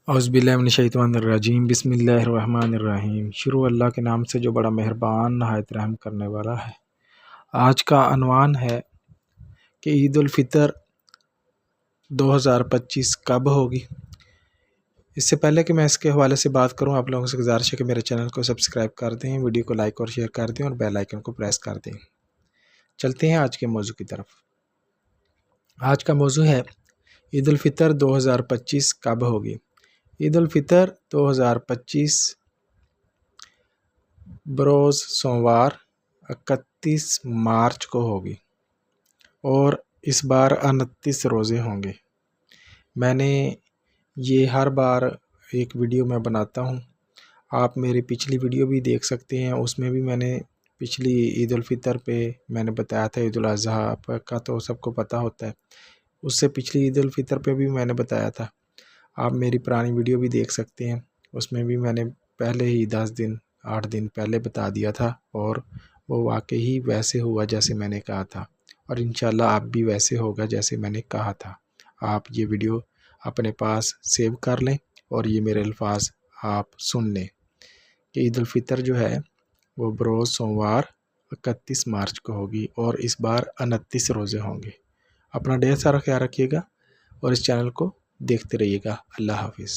اعوذ باللہ من الشیطان الرجیم، بسم اللہ الرحمن الرحیم۔ شروع اللہ کے نام سے جو بڑا مہربان نہایت رحم کرنے والا ہے۔ آج کا عنوان ہے کہ عید الفطر 2025 کب ہوگی۔ اس سے پہلے کہ میں اس کے حوالے سے بات کروں، آپ لوگوں سے گزارش ہے کہ میرے چینل کو سبسکرائب کر دیں، ویڈیو کو لائک اور شیئر کر دیں اور بیل آئیکن کو پریس کر دیں۔ چلتے ہیں آج کے موضوع کی طرف۔ آج کا موضوع ہے عید الفطر 2025 کب ہوگی۔ عید الفطر 2025 بروز سوموار 31 مارچ کو ہوگی اور اس بار 29 روزے ہوں گے۔ میں نے یہ ہر بار ایک ویڈیو میں بناتا ہوں، آپ میری پچھلی ویڈیو بھی دیکھ سکتے ہیں، اس میں بھی میں نے پچھلی عید الفطر پہ میں نے بتایا تھا، عید الاضحیٰ کا تو سب کو پتہ ہوتا ہے، اس سے پچھلی عید الفطر پہ بھی میں نے بتایا تھا۔ آپ میری پرانی ویڈیو بھی دیکھ سکتے ہیں، اس میں بھی میں نے پہلے ہی 8 دن پہلے بتا دیا تھا اور وہ واقعی ویسے ہوا جیسے میں نے کہا تھا، اور انشاءاللہ آپ بھی ویسے ہوگا جیسے میں نے کہا تھا۔ آپ یہ ویڈیو اپنے پاس سیو کر لیں اور یہ میرے الفاظ آپ سن لیں کہ عید الفطر جو ہے وہ بروز سوموار 31 مارچ کو ہوگی اور اس بار 29 روزے ہوں گے۔ اپنا ڈھیر سارا خیال رکھیے گا اور اس چینل کو دیکھتے رہیے گا۔ اللہ حافظ۔